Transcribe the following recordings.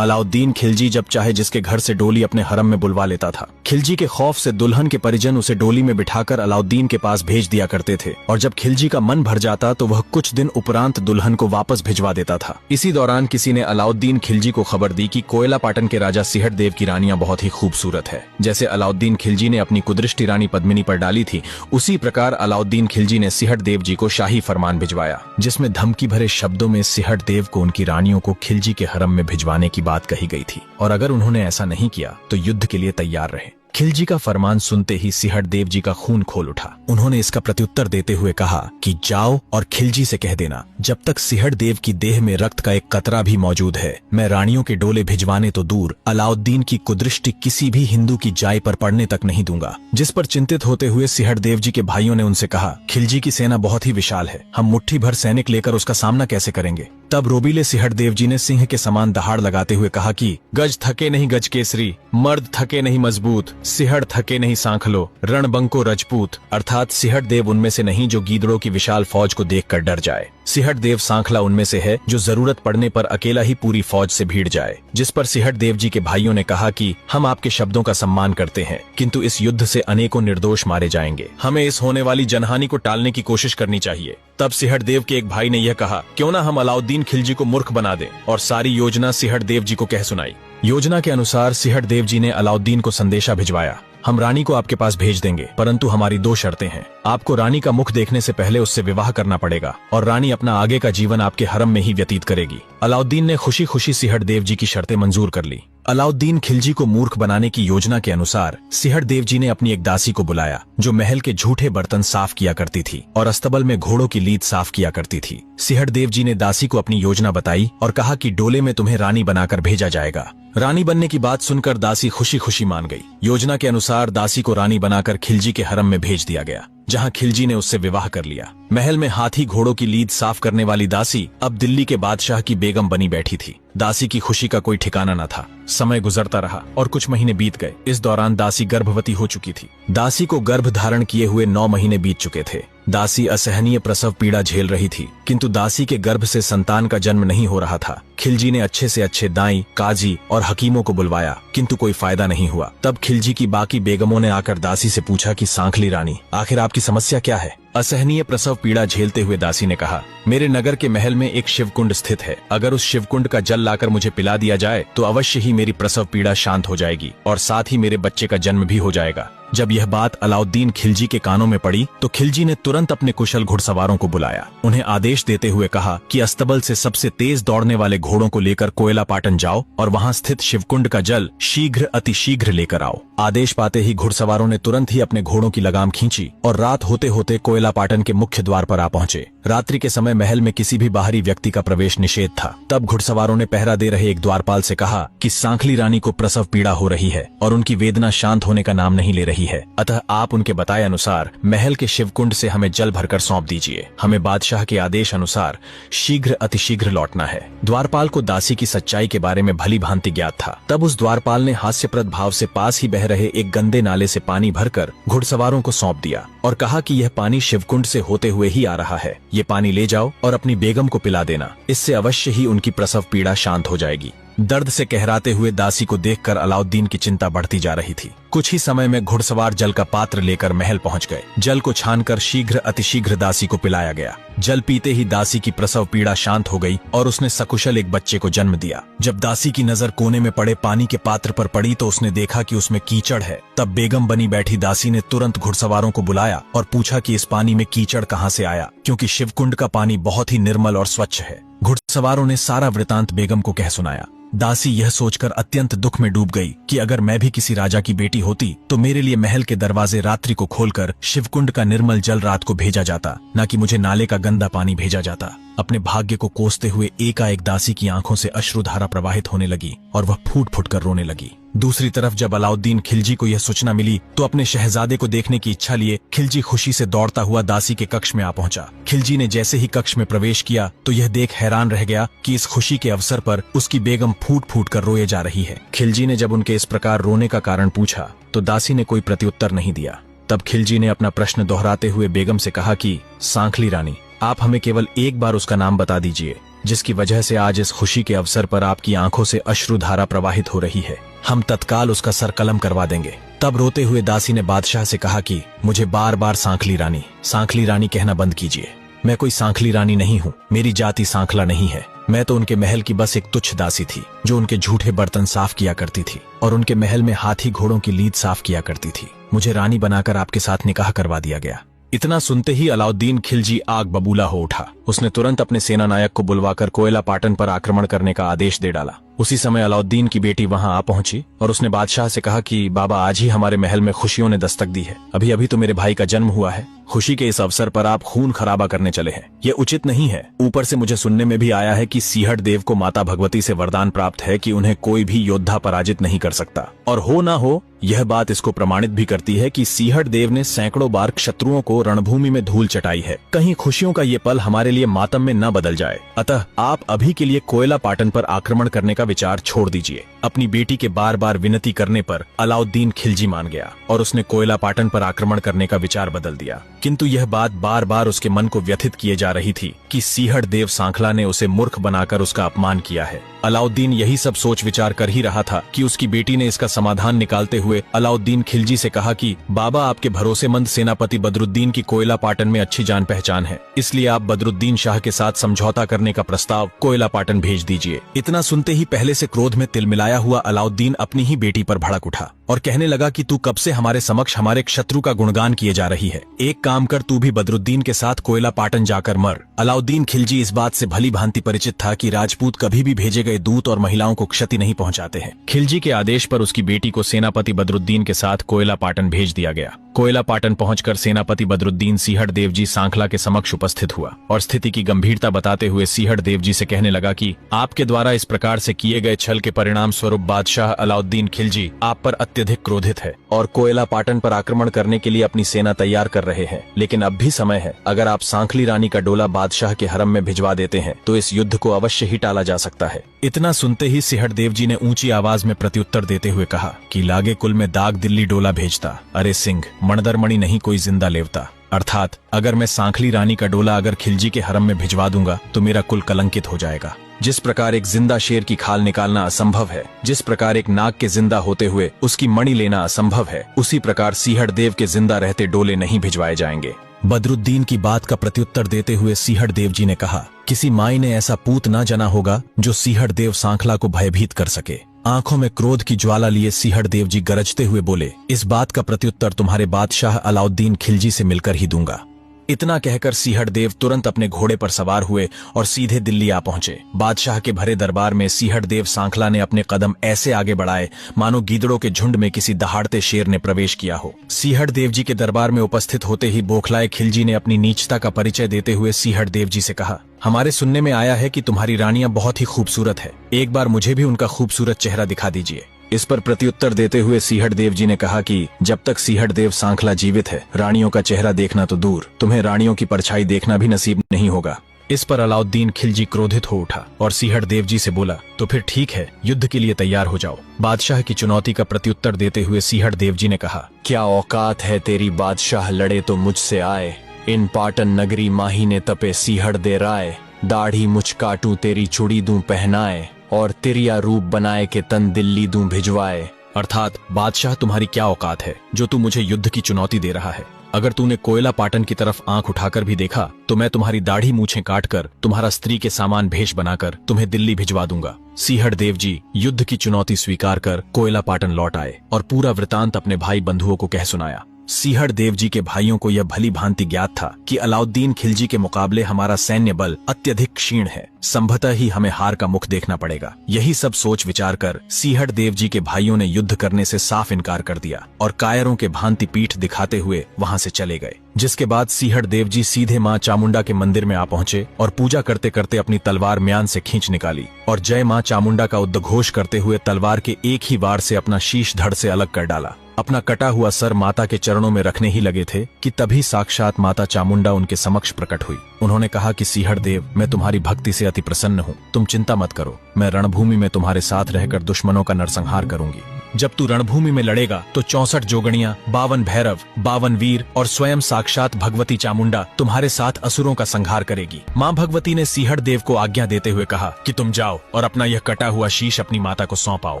अलाउद्दीन खिलजी जब चाहे जिसके घर से डोली अपने हरम में बुलवा लेता था। खिलजी के खौफ से दुल्हन के परिजन उसे डोली में बिठाकर अलाउद्दीन के पास भेज दिया करते थे और जब खिलजी का मन भर जाता तो वह कुछ दिन उपरांत दुल्हन को वापस भिजवा देता था। इसी दौरान किसी ने अलाउद्दीन खिलजी को खबर दी कि कोयला पाटन के राजा सिहट देव की रानियां बहुत ही खूबसूरत है। जैसे अलाउद्दीन खिलजी ने अपनी कुदृष्टि रानी पद्मिनी पर डाली थी, उसी प्रकार अलाउद्दीन खिलजी ने सिहट देव जी को शाही फरमान भिजवाया, जिसमें धमकी भरे शब्दों में सिहट देव को उनकी रानियों को खिलजी के हरम में भिजवाने की बात कही गई थी और अगर उन्होंने ऐसा नहीं किया तो युद्ध के लिए तैयार रहे। खिलजी का फरमान सुनते ही सिहट देव जी का खून खोल उठा। उन्होंने इसका प्रत्युत्तर देते हुए कहा कि जाओ और खिलजी से कह देना, जब तक सिहट देव की देह में रक्त का एक कतरा भी मौजूद है, मैं रानियों के डोले भिजवाने तो दूर अलाउद्दीन की कुदृष्टि किसी भी हिंदू की जाय पर पड़ने तक नहीं दूंगा। जिस पर चिंतित होते हुए सिहट देव जी के भाइयों ने उनसे कहा, खिलजी की सेना बहुत ही विशाल है, हम मुट्ठी भर सैनिक लेकर उसका सामना कैसे करेंगे। तब रोबीले सिहट देव जी ने सिंह के समान दहाड़ लगाते हुए कहा कि गज थके नहीं गज केसरी, मर्द थके नहीं मजबूत, सिहट थके नहीं सांखलो, रणबंको रजपूत। अर्थात सिहट देव उनमें से नहीं जो गीदड़ों की विशाल फौज को देखकर डर जाए। सिहट देव सांखला उनमें से है जो जरूरत पड़ने पर अकेला ही पूरी फौज से भीड़ जाए। जिस पर सिहट देव जी के भाइयों ने कहा कि हम आपके शब्दों का सम्मान करते हैं, किंतु इस युद्ध से अनेकों निर्दोष मारे जाएंगे, हमें इस होने वाली जनहानि को टालने की कोशिश करनी चाहिए। तब सिहट देव के एक भाई ने यह कहा, क्यों ना हम अलाउद्दीन खिलजी को मूर्ख बना दें, और सारी योजना सिहट देव जी को कह सुनाई। योजना के अनुसार सिहट देव जी ने अलाउद्दीन को संदेशा भिजवाया, हम रानी को आपके पास भेज देंगे, परंतु हमारी दो शर्तें हैं। आपको रानी का मुख देखने से पहले उससे विवाह करना पड़ेगा और रानी अपना आगे का जीवन आपके हरम में ही व्यतीत करेगी। अलाउद्दीन ने खुशी खुशी सिहट देव जी की शर्तें मंजूर कर ली। अलाउद्दीन खिलजी को मूर्ख बनाने की योजना के अनुसार सिहट देव जी ने अपनी एक दासी को बुलाया जो महल के झूठे बर्तन साफ किया करती थी और अस्तबल में घोड़ों की लीद साफ किया करती थी। सिहट देव जी ने दासी को अपनी योजना बताई और कहा कि डोले में तुम्हें रानी बनाकर भेजा जाएगा। रानी बनने की बात सुनकर दासी खुशी खुशी मान गई। योजना के अनुसार दासी को रानी बनाकर खिलजी के हरम में भेज दिया गया, जहां खिलजी ने उससे विवाह कर लिया। महल में हाथी घोड़ों की लीद साफ करने वाली दासी अब दिल्ली के बादशाह की बेगम बनी बैठी थी। दासी की खुशी का कोई ठिकाना न था। समय गुजरता रहा और कुछ महीने बीत गए। इस दौरान दासी गर्भवती हो चुकी थी। दासी को गर्भ धारण किए हुए 9 महीने बीत चुके थे। दासी असहनीय प्रसव पीड़ा झेल रही थी, किंतु दासी के गर्भ से संतान का जन्म नहीं हो रहा था। खिलजी ने अच्छे से अच्छे दाई, काजी और हकीमों को बुलवाया, किंतु कोई फायदा नहीं हुआ। तब खिलजी की बाकी बेगमों ने आकर दासी से पूछा कि सांखली रानी, आखिर आपकी समस्या क्या है। असहनीय प्रसव पीड़ा झेलते हुए दासी ने कहा, मेरे नगर के महल में एक शिवकुंड स्थित है, अगर उस शिवकुंड का जल लाकर मुझे पिला दिया जाए तो अवश्य ही मेरी प्रसव पीड़ा शांत हो जाएगी और साथ ही मेरे बच्चे का जन्म भी हो जाएगा। जब यह बात अलाउद्दीन खिलजी के कानों में पड़ी तो खिलजी ने तुरंत अपने कुशल घुड़सवारों को बुलाया। उन्हें आदेश देते हुए कहा कि अस्तबल से सबसे तेज दौड़ने वाले घोड़ों को लेकर कोयला पाटन जाओ और वहां स्थित शिवकुंड का जल शीघ्र अतिशीघ्र लेकर आओ। आदेश पाते ही घुड़सवारों ने तुरंत ही अपने घोड़ों की लगाम खींची और रात होते होते कोयला पाटन के मुख्य द्वार पर आ पहुंचे। रात्रि के समय महल में किसी भी बाहरी व्यक्ति का प्रवेश निषेध था। तब घुड़सवारों ने पहरा दे रहे एक द्वारपाल से कहा कि सांखली रानी को प्रसव पीड़ा हो रही है और उनकी वेदना शांत होने का नाम नहीं ले रही है, अतः आप उनके बताए अनुसार महल के शिवकुंड से हमें जल भरकर सौंप दीजिए। हमें बादशाह के आदेश अनुसार शीघ्र अतिशीघ्र लौटना है। द्वारपाल को दासी की सच्चाई के बारे में भली भांति ज्ञात था। तब उस द्वारपाल ने हास्यप्रद भाव से पास ही बह रहे एक गंदे नाले से पानी भरकर घुड़सवारों को सौंप दिया और कहा कि यह पानी शिवकुंड से होते हुए ही आ रहा है, ये पानी ले जाओ और अपनी बेगम को पिला देना, इससे अवश्य ही उनकी प्रसव पीड़ा शांत हो जाएगी। दर्द से कहराते हुए दासी को देखकर अलाउद्दीन की चिंता बढ़ती जा रही थी। कुछ ही समय में घुड़सवार जल का पात्र लेकर महल पहुंच गए। जल को छानकर शीघ्र अतिशीघ्र दासी को पिलाया गया। जल पीते ही दासी की प्रसव पीड़ा शांत हो गई और उसने सकुशल एक बच्चे को जन्म दिया। जब दासी की नजर कोने में पड़े पानी के पात्र पर पड़ी तो उसने देखा कि उसमें कीचड़ है। तब बेगम बनी बैठी दासी ने तुरंत घुड़सवारों को बुलाया और पूछा कि इस पानी में कीचड़ कहाँ से आया, क्योंकि शिवकुंड का पानी बहुत ही निर्मल और स्वच्छ है। घुड़सवारों ने सारा वृतांत बेगम को कह सुनाया। दासी यह सोचकर अत्यंत दुख में डूब गई कि अगर मैं भी किसी राजा की बेटी होती तो मेरे लिए महल के दरवाजे रात्रि को खोलकर शिवकुंड का निर्मल जल रात को भेजा जाता, न कि मुझे नाले का गंदा पानी भेजा जाता। अपने भाग्य को कोसते हुए एकाएक दासी की आंखों से अश्रुधारा प्रवाहित होने लगी और वह फूट फूट कर रोने लगी। दूसरी तरफ जब अलाउद्दीन खिलजी को यह सूचना मिली तो अपने शहजादे को देखने की इच्छा लिए खिलजी खुशी से दौड़ता हुआ दासी के कक्ष में आ पहुंचा। खिलजी ने जैसे ही कक्ष में प्रवेश किया तो यह देख हैरान रह गया कि इस खुशी के अवसर पर उसकी बेगम फूट फूट कर रोए जा रही है। खिलजी ने जब उनके इस प्रकार रोने का कारण पूछा तो दासी ने कोई प्रत्युत्तर नहीं दिया। तब खिलजी ने अपना प्रश्न दोहराते हुए बेगम से कहा कि सांखली रानी, आप हमें केवल एक बार उसका नाम बता दीजिए, जिसकी वजह से आज इस खुशी के अवसर पर आपकी आंखों से अश्रुधारा प्रवाहित हो रही है। हम तत्काल उसका सर कलम करवा देंगे। तब रोते हुए दासी ने बादशाह से कहा कि मुझे बार बार सांखली रानी कहना बंद कीजिए। मैं कोई सांखली रानी नहीं हूँ, मेरी जाति सांखला नहीं है। मैं तो उनके महल की बस एक तुच्छ दासी थी जो उनके झूठे बर्तन साफ किया करती थी और उनके महल में हाथी घोड़ों की लीद साफ किया करती थी। मुझे रानी बनाकर आपके साथ निकाह करवा दिया गया। इतना सुनते ही अलाउद्दीन खिलजी आग बबूला हो उठा। उसने तुरंत अपने सेना नायक को बुलवाकर कोयला पाटन पर आक्रमण करने का आदेश दे डाला। उसी समय अलाउद्दीन की बेटी वहां आ पहुंची और उसने बादशाह से कहा कि बाबा, आज ही हमारे महल में खुशियों ने दस्तक दी है। अभी अभी तो मेरे भाई का जन्म हुआ है। खुशी के इस अवसर पर आप खून खराबा करने चले हैं, ये उचित नहीं है। ऊपर से मुझे सुनने में भी आया है कि सीहड़ देव को माता भगवती से वरदान प्राप्त है कि उन्हें कोई भी योद्धा पराजित नहीं कर सकता। और हो ना हो, यह बात इसको प्रमाणित भी करती है कि सीहड़ देव ने सैकड़ों बार शत्रुओं को रणभूमि में धूल चटाई है। कहीं खुशियों का ये पल हमारे लिए मातम में न बदल जाए। अतः आप अभी के लिए कोयला पाटन पर आक्रमण करने का विचार छोड़ दीजिए। अपनी बेटी के बार बार विनती करने पर अलाउद्दीन खिलजी मान गया और उसने कोयला पाटन पर आक्रमण करने का विचार बदल दिया। किंतु यह बात बार बार उसके मन को व्यथित किए जा रही थी कि सीहड़ देव सांखला ने उसे मूर्ख बनाकर उसका अपमान किया है। अलाउद्दीन यही सब सोच विचार कर ही रहा था कि उसकी बेटी ने इसका समाधान निकालते हुए अलाउद्दीन खिलजी से कहा कि बाबा, आपके भरोसेमंद सेनापति बदरुद्दीन की कोयला पाटन में अच्छी जान पहचान है, इसलिए आप बदरुद्दीन शाह के साथ समझौता करने का प्रस्ताव कोयला पाटन भेज दीजिए। इतना सुनते ही पहले से क्रोध में तिलमिलाया हुआ अलाउद्दीन अपनी ही बेटी पर भड़क उठा और कहने लगा कि तू कब से हमारे समक्ष हमारे शत्रु का गुणगान किए जा रही है। एक काम कर, तू भी बदरुद्दीन के साथ कोयला पाटन जाकर मर। अलाउद्दीन खिलजी इस बात से भली भांति परिचित था कि राजपूत कभी भी भेजे गए दूत और महिलाओं को क्षति नहीं पहुंचाते हैं। खिलजी के आदेश पर उसकी बेटी को सेनापति बदरुद्दीन के साथ कोयला पाटन भेज दिया गया। कोयला पाटन पहुंचकर सेनापति बदरुद्दीन सीहड़ देव जी सांखला के समक्ष उपस्थित हुआ और स्थिति की गंभीरता बताते हुए सीहड़ देव जी से कहने लगा कि आपके द्वारा इस प्रकार से किए गए छल के परिणाम स्वरूप बादशाह अलाउद्दीन खिलजी आप पर अत्यधिक क्रोधित है और कोयला पाटन पर आक्रमण करने के लिए अपनी सेना तैयार कर रहे हैं। लेकिन अब भी समय है। अगर आप सांखली रानी का डोला बादशाह के हरम में भिजवा देते हैं तो इस युद्ध को अवश्य ही टाला जा सकता है। इतना सुनते ही सीहड़ देव जी ने ऊंची आवाज में प्रत्युत्तर देते हुए कहा कि लागे कुल में दाग दिल्ली डोला भेजता, अरे सिंह मणदरमणि नहीं कोई जिंदा लेवता। अर्थात अगर मैं सांखली रानी का डोला अगर खिलजी के हरम में भिजवा दूंगा तो मेरा कुल कलंकित हो जाएगा। जिस प्रकार एक जिंदा शेर की खाल निकालना असंभव है, जिस प्रकार एक नाग के जिंदा होते हुए उसकी मणि लेना असंभव है, उसी प्रकार सीहड़ देव के जिंदा रहते डोले नहीं भिजवाए जाएंगे। बदरुद्दीन की बात का प्रत्युत्तर देते हुए सीहड़ देव जी ने कहा, किसी माई ने ऐसा पूत न जना होगा जो सीहड़ देव सांखला को भयभीत कर सके। आंखों में क्रोध की ज्वाला लिए सीहड़ देव जी गरजते हुए बोले, इस बात का प्रत्युत्तर तुम्हारे बादशाह अलाउद्दीन खिलजी से मिलकर ही दूंगा। इतना कहकर सीहड़ देव तुरंत अपने घोड़े पर सवार हुए और सीधे दिल्ली आ पहुंचे। बादशाह के भरे दरबार में सीहड़ देव सांखला ने अपने कदम ऐसे आगे बढ़ाए मानो गीदड़ों के झुंड में किसी दहाड़ते शेर ने प्रवेश किया हो। सीहड़ देव जी के दरबार में उपस्थित होते ही बौखलाए खिलजी ने अपनी नीचता का परिचय देते हुए सीहड़ देव जी से कहा, हमारे सुनने में आया है कि तुम्हारी रानियां बहुत ही खूबसूरत है, एक बार मुझे भी उनका खूबसूरत चेहरा दिखा दीजिए। इस पर प्रत्युत्तर देते हुए सीहड़ देव जी ने कहा कि जब तक सीहड़ देव सांखला जीवित है, रानियों का चेहरा देखना तो दूर, तुम्हें रानियों की परछाई देखना भी नसीब नहीं होगा। इस पर अलाउद्दीन खिलजी क्रोधित हो उठा और सीहड़ देव जी से बोला, तो फिर ठीक है, युद्ध के लिए तैयार हो जाओ। बादशाह की चुनौती का प्रत्युत्तर देते हुए सीहड़ देव जी ने कहा, क्या औकात है तेरी बादशाह, लड़े तो मुझसे आए। इन पाटन नगरी माही ने तपे सीहड़ दे राय, दाढ़ी मुझ काटू तेरी चुड़ी दूं पहनाए, और तिरिया रूप बनाए के तन दिल्ली दूं भिजवाए। अर्थात बादशाह, तुम्हारी क्या औकात है जो तू मुझे युद्ध की चुनौती दे रहा है। अगर तूने कोयला पाटन की तरफ आंख उठाकर भी देखा तो मैं तुम्हारी दाढ़ी मूछें काटकर, तुम्हारा स्त्री के सामान भेष बनाकर तुम्हें दिल्ली भिजवा दूंगा। सीहड़ देव जी युद्ध की चुनौती स्वीकार कर कोयला पाटन लौट आए और पूरा वृतांत अपने भाई बंधुओं को कह सुनाया। सीहड़ देव जी के भाइयों को यह भली भांति ज्ञात था कि अलाउद्दीन खिलजी के मुकाबले हमारा सैन्य बल अत्यधिक क्षीण है, संभवतः ही हमें हार का मुख देखना पड़ेगा। यही सब सोच विचार कर सीहड़ देव जी के भाइयों ने युद्ध करने से साफ इनकार कर दिया और कायरों के भांति पीठ दिखाते हुए वहां से चले गए। जिसके बाद सीहड़ देव जी सीधे मां चामुंडा के मंदिर में आ पहुंचे और पूजा करते करते अपनी तलवार म्यान से खींच निकाली और जय मां चामुंडा का उद्घोष करते हुए तलवार के एक ही वार से अपना शीश धड़ से अलग कर डाला। अपना कटा हुआ सर माता के चरणों में रखने ही लगे थे कि तभी साक्षात माता चामुंडा उनके समक्ष प्रकट हुई। उन्होंने कहा कि सीहड़ देव, मैं तुम्हारी भक्ति से अति प्रसन्न हूँ, तुम चिंता मत करो, मैं रणभूमि में तुम्हारे साथ रहकर दुश्मनों का नरसंहार करूंगी। जब तू रणभूमि में लड़ेगा तो 64 जोगणियां, 52 भैरव, 52 वीर और स्वयं साक्षात भगवती चामुंडा तुम्हारे साथ असुरों का संहार करेगी। माँ भगवती ने सिंहड़ देव को आज्ञा देते हुए कहा कि तुम जाओ और अपना यह कटा हुआ शीश अपनी माता को सौंपाओ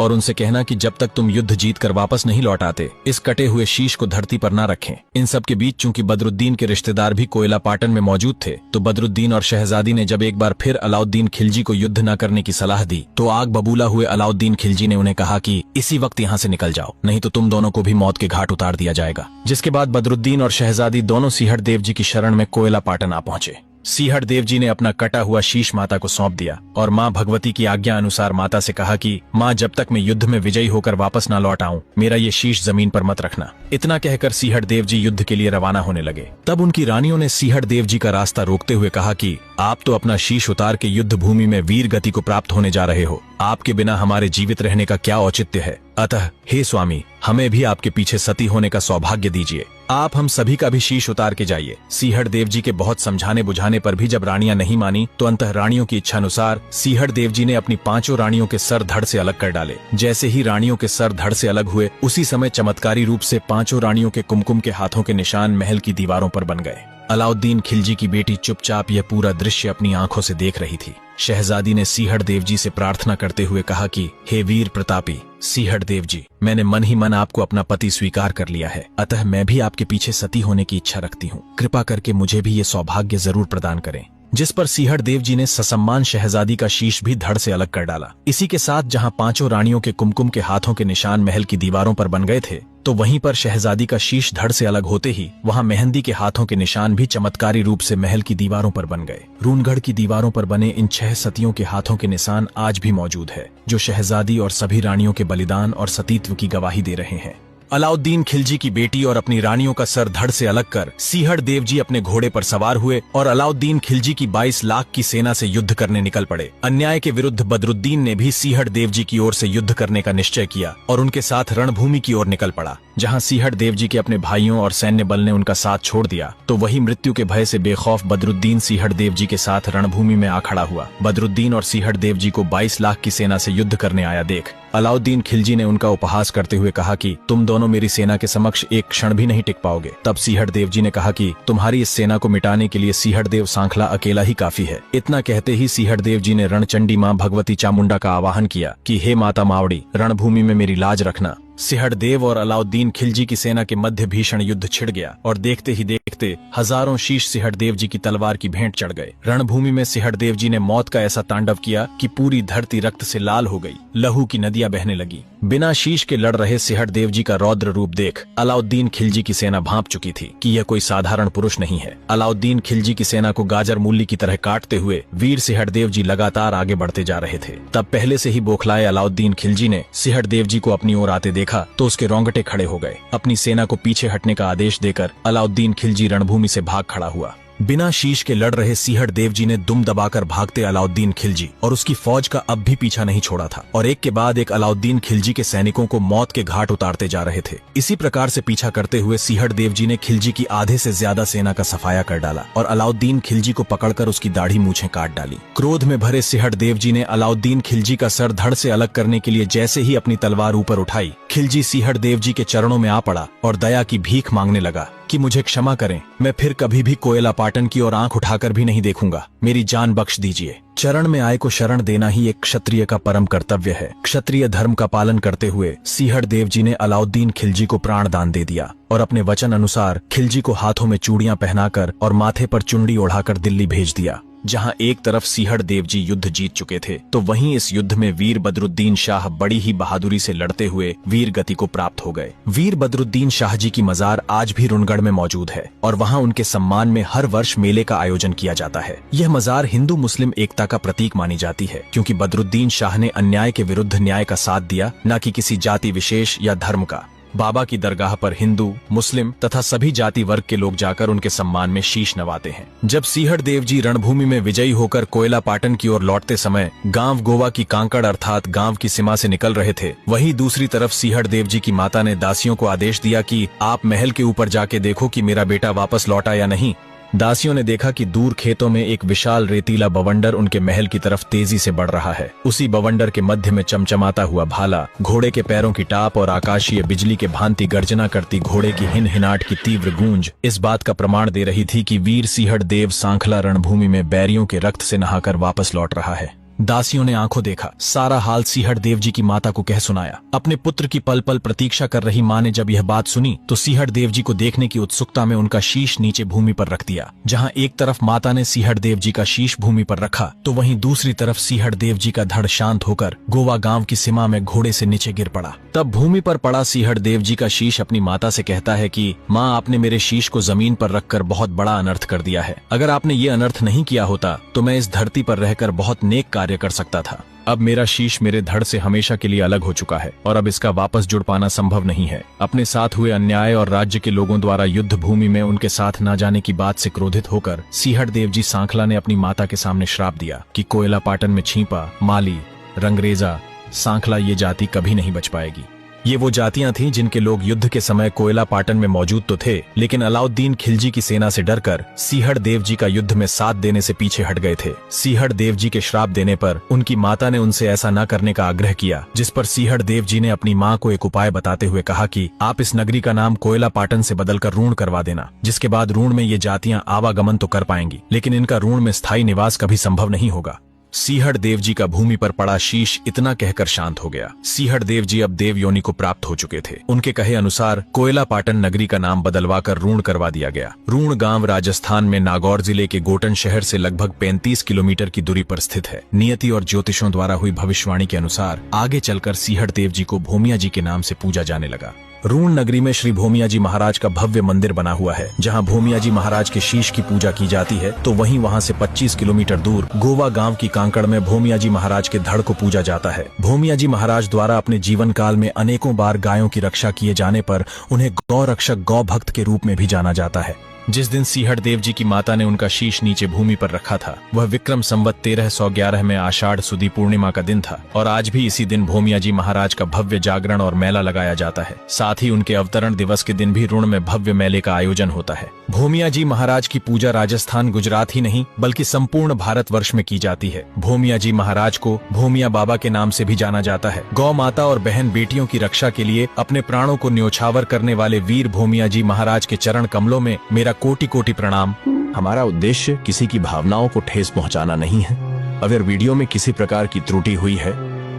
और उनसे कहना कि जब तक तुम युद्ध जीत कर वापस नहीं लौट आते, इस कटे हुए शीश को धरती पर न रखें। इन सब के बीच चूंकि बदरुद्दीन के रिश्तेदार भी कोयला पाटन में मौजूद थे, तो बदरुद्दीन और शहजादी ने जब एक बार फिर अलाउद्दीन खिलजी को युद्ध न करने की सलाह दी, तो आग बबूला हुए अलाउद्दीन खिलजी ने उन्हें कहा कि इसी वक्त यहाँ से निकल जाओ, नहीं तो तुम दोनों को भी मौत के घाट उतार दिया जाएगा। जिसके बाद बदरुद्दीन और शहजादी दोनों सिंहड़ देव जी की शरण में कोयला पाटन आ पहुंचे। सिंहड़ देव जी ने अपना कटा हुआ शीश माता को सौंप दिया और माँ भगवती की आज्ञा अनुसार माता से कहा कि माँ, जब तक मैं युद्ध में विजयी होकर वापस न लौट आऊं, मेरा ये शीश जमीन पर मत रखना। इतना कहकर सिंहड़ देव जी युद्ध के लिए रवाना होने लगे। तब उनकी रानियों ने सिंहड़ देव जी का रास्ता रोकते हुए कहा कि आप तो अपना शीश उतार के युद्ध भूमि में वीर गति को प्राप्त होने जा रहे हो, आपके बिना हमारे जीवित रहने का क्या औचित्य है। अतः हे स्वामी, हमें भी आपके पीछे सती होने का सौभाग्य दीजिए। आप हम सभी का भी शीश उतार के जाइए। सिंहड़ देव जी के बहुत समझाने बुझाने पर भी जब रानियां नहीं मानी, तो अंतः रानियों की इच्छा अनुसार सिंहड़ देव जी ने अपनी 5 रानियों के सर धड़ से अलग कर डाले। जैसे ही रानियों के सर धड़ से अलग हुए, उसी समय चमत्कारी रूप से 5 रानियों के कुमकुम के हाथों के निशान महल की दीवारों पर बन गए। अलाउद्दीन खिलजी की बेटी चुपचाप यह पूरा दृश्य अपनी आंखों से देख रही थी। शहजादी ने सिंहड़ देव जी से प्रार्थना करते हुए कहा कि हे वीर प्रतापी सिंहड़ देव जी, मैंने मन ही मन आपको अपना पति स्वीकार कर लिया है, अतः मैं भी आपके पीछे सती होने की इच्छा रखती हूँ। कृपा करके मुझे भी ये सौभाग्य जरूर प्रदान करें। जिस पर सिंहड़ देव जी ने ससम्मान शहजादी का शीश भी धड़ से अलग कर डाला। इसी के साथ जहां 5 रानियों के कुमकुम के हाथों के निशान महल की दीवारों पर बन गए थे, तो वहीं पर शहजादी का शीश धड़ से अलग होते ही वहां मेहंदी के हाथों के निशान भी चमत्कारी रूप से महल की दीवारों पर बन गए। रूनगढ़ की दीवारों पर बने इन 6 सतियों के हाथों के निशान आज भी मौजूद है, जो शहजादी और सभी रानियों के बलिदान और सतीत्व की गवाही दे रहे हैं। अलाउद्दीन खिलजी की बेटी और अपनी रानियों का सर धड़ से अलग कर सिंहड़ देव जी अपने घोड़े पर सवार हुए और अलाउद्दीन खिलजी की 22 लाख की सेना से युद्ध करने निकल पड़े। अन्याय के विरुद्ध बदरुद्दीन ने भी सिंहड़ देव जी की ओर से युद्ध करने का निश्चय किया और उनके साथ रणभूमि की ओर निकल पड़ा। जहां सिंहड़ देव जी के अपने भाइयों और सैन्य बल ने उनका साथ छोड़ दिया, तो वही मृत्यु के भय से बेखौफ बदरुद्दीन सिंहड़ देव जी के साथ रणभूमि में आ खड़ा हुआ। बदरुद्दीन और सिंहड़ देव जी को 22 लाख की सेना से युद्ध करने आया देख अलाउद्दीन खिलजी ने उनका उपहास करते हुए कहा कि तुम दोनों मेरी सेना के समक्ष एक क्षण भी नहीं टिक पाओगे। तब सिंहड़ देव जी ने कहा कि तुम्हारी इस सेना को मिटाने के लिए सिंहड़ देव सांखला अकेला ही काफी है। इतना कहते ही सिंहड़ देव जी ने रणचंडी माँ भगवती चामुंडा का आवाहन किया कि हे माता मावड़ी, रणभूमि में मेरी लाज रखना। सिंहड़ देव और अलाउद्दीन खिलजी की सेना के मध्य भीषण युद्ध छिड़ गया और देखते ही देखते हजारों शीश सिंहड़ देव जी की तलवार की भेंट चढ़ गए। रणभूमि में सिंहड़ देव जी ने मौत का ऐसा तांडव किया कि पूरी धरती रक्त से लाल हो गई, लहू की नदियां बहने लगी। बिना शीश के लड़ रहे सिंहड़ देव जी का रौद्र रूप देख अलाउद्दीन खिलजी की सेना भांप चुकी थी कि यह कोई साधारण पुरुष नहीं है। अलाउद्दीन खिलजी की सेना को गाजर मूली की तरह काटते हुए वीर सिंहड़ देव जी लगातार आगे बढ़ते जा रहे थे। तब पहले से ही बौखलाए अलाउद्दीन खिलजी ने सिंहड़ देव जी को अपनी ओर आते देखा तो उसके रोंगटे खड़े हो गए। अपनी सेना को पीछे हटने का आदेश देकर अलाउद्दीन खिलजी रणभूमि से भाग खड़ा हुआ। बिना शीश के लड़ रहे सिंहड़ देव जी ने दुम दबाकर भागते अलाउद्दीन खिलजी और उसकी फौज का अब भी पीछा नहीं छोड़ा था और एक के बाद एक अलाउद्दीन खिलजी के सैनिकों को मौत के घाट उतारते जा रहे थे। इसी प्रकार से पीछा करते हुए सिंहड़ देव जी ने खिलजी की आधे से ज्यादा सेना का सफाया कर डाला और अलाउद्दीन खिलजी को पकड़कर उसकी दाढ़ी मूछें काट डाली। क्रोध में भरे सिंहड़ देव जी ने अलाउद्दीन खिलजी का सर धड़ से अलग करने के लिए जैसे ही अपनी तलवार ऊपर उठाई, खिलजी सिंहड़ देव जी के चरणों में आ पड़ा और दया की भीख मांगने लगा कि मुझे क्षमा करें, मैं फिर कभी भी कोयला पाटन की ओर आंख उठाकर भी नहीं देखूंगा, मेरी जान बख्श दीजिए। चरण में आए को शरण देना ही एक क्षत्रिय का परम कर्तव्य है। क्षत्रिय धर्म का पालन करते हुए सिंहड़ देव जी ने अलाउद्दीन खिलजी को प्राण दान दे दिया और अपने वचन अनुसार खिलजी को हाथों में चूड़ियां पहनाकर और माथे पर चुंडी ओढ़ाकर दिल्ली भेज दिया। जहां एक तरफ सिंहड़ देव जी युद्ध जीत चुके थे, तो वहीं इस युद्ध में वीर बदरुद्दीन शाह बड़ी ही बहादुरी से लड़ते हुए वीर गति को प्राप्त हो गए। वीर बदरुद्दीन शाह जी की मजार आज भी रूनगढ़ में मौजूद है और वहां उनके सम्मान में हर वर्ष मेले का आयोजन किया जाता है। यह मजार हिंदू मुस्लिम एकता का प्रतीक मानी जाती है, क्योंकि बदरुद्दीन शाह ने अन्याय के विरुद्ध न्याय का साथ दिया, न कि किसी जाति विशेष या धर्म का। बाबा की दरगाह पर हिंदू, मुस्लिम तथा सभी जाति वर्ग के लोग जाकर उनके सम्मान में शीश नवाते हैं। जब सिंहड़ देव जी रणभूमि में विजयी होकर कोयला पाटन की ओर लौटते समय गांव गोवा की कांकड़ अर्थात गांव की सीमा से निकल रहे थे, वहीं दूसरी तरफ सिंहड़ देव जी की माता ने दासियों को आदेश दिया कि आप महल के ऊपर जाके देखो कि मेरा बेटा वापस लौटा या नहीं। दासियों ने देखा कि दूर खेतों में एक विशाल रेतीला बवंडर उनके महल की तरफ तेजी से बढ़ रहा है। उसी बवंडर के मध्य में चमचमाता हुआ भाला, घोड़े के पैरों की टाप और आकाशीय बिजली के भांति गर्जना करती घोड़े की हिनहिनाट की तीव्र गूंज इस बात का प्रमाण दे रही थी कि वीर सिंहड़ देव सांखला रणभूमि में बैरियों के रक्त से नहाकर वापस लौट रहा है। दासियों ने आंखों देखा, सारा हाल सिंहड़ देव जी की माता को कह सुनाया। अपने पुत्र की पल पल प्रतीक्षा कर रही माँ ने जब यह बात सुनी तो सिंहड़ देव जी को देखने की उत्सुकता में उनका शीश नीचे भूमि पर रख दिया। जहाँ एक तरफ माता ने सिंहड़ देव जी का शीश भूमि पर रखा तो वहीं दूसरी तरफ सिंहड़ देव जी का धड़ शांत होकर गोवा गांव की सीमा में घोड़े से नीचे गिर पड़ा। तब भूमि पर पड़ा सिंहड़ देव जी का शीश अपनी माता से कहता है कि माँ, आपने मेरे शीश को जमीन पर रखकर बहुत बड़ा अनर्थ कर दिया है। अगर आपने ये अनर्थ नहीं किया होता तो मैं इस धरती पर रहकर बहुत नेक कार्य कर सकता था। अब मेरा शीश मेरे धड़ से हमेशा के लिए अलग हो चुका है और अब इसका वापस जुड़ पाना संभव नहीं है। अपने साथ हुए अन्याय और राज्य के लोगों द्वारा युद्ध भूमि में उनके साथ न जाने की बात से क्रोधित होकर सिंहड़ देव जी सांखला ने अपनी माता के सामने श्राप दिया कि कोयला पाटन में छींपा, माली, रंगरेजा, सांखला ये जाति कभी नहीं बच पाएगी। ये वो जातियां थीं जिनके लोग युद्ध के समय कोयला पाटन में मौजूद तो थे, लेकिन अलाउद्दीन खिलजी की सेना से डरकर सिंहड़ देव जी का युद्ध में साथ देने से पीछे हट गए थे। सिंहड़ देव जी के श्राप देने पर उनकी माता ने उनसे ऐसा न करने का आग्रह किया, जिस पर सिंहड़ देव जी ने अपनी माँ को एक उपाय बताते हुए कहा कि आप इस नगरी का नाम कोयला पाटन से बदलकर रून करवा देना, जिसके बाद रून में ये जातियां आवागमन तो कर पाएंगी, लेकिन इनका रून में स्थायी निवास कभी संभव नहीं होगा। सिंहड़ देव जी का भूमि पर पड़ा शीश इतना कहकर शांत हो गया। सिंहड़ देव जी अब देव योनि को प्राप्त हो चुके थे। उनके कहे अनुसार कोयला पाटन नगरी का नाम बदलवाकर रून करवा दिया गया। रून गांव राजस्थान में नागौर जिले के गोटन शहर से लगभग 35 किलोमीटर की दूरी पर स्थित है। नियति और ज्योतिषों द्वारा हुई भविष्यवाणी के अनुसार आगे चलकर सिंहड़ देव जी को भूमिया जी के नाम से पूजा जाने लगा। रून नगरी में श्री भूमिया जी महाराज का भव्य मंदिर बना हुआ है। जहां भूमिया जी महाराज के शीश की पूजा की जाती है तो वहां से 25 किलोमीटर दूर गोवा गांव की कांकड़ में भूमिया जी महाराज के धड़ को पूजा जाता है। भूमिया जी महाराज द्वारा अपने जीवन काल में अनेकों बार गायों की रक्षा किए जाने पर उन्हें गौ रक्षक, गौ भक्त के रूप में भी जाना जाता है। जिस दिन सिंहड़ देव जी की माता ने उनका शीश नीचे भूमि पर रखा था वह विक्रम संवत 1311 में आषाढ़ सुदी पूर्णिमा का दिन था और आज भी इसी दिन भूमिया जी महाराज का भव्य जागरण और मेला लगाया जाता है। साथ ही उनके अवतरण दिवस के दिन भी ऋण में भव्य मेले का आयोजन होता है। भूमिया जी महाराज की पूजा राजस्थान, गुजरात ही नहीं बल्कि संपूर्ण भारतवर्ष में की जाती है। भूमिया जी महाराज को भूमिया बाबा के नाम से भी जाना जाता है। गौ माता और बहन बेटियों की रक्षा के लिए अपने प्राणों को न्योछावर करने वाले वीर भूमिया जी महाराज के चरण कमलों में मेरा कोटि कोटि प्रणाम। हमारा उद्देश्य किसी की भावनाओं को ठेस पहुंचाना नहीं है। अगर वीडियो में किसी प्रकार की त्रुटि हुई है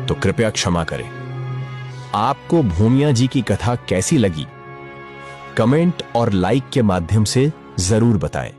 तो कृपया क्षमा करें। आपको भूमिया जी की कथा कैसी लगी? कमेंट और लाइक के माध्यम से जरूर बताएं।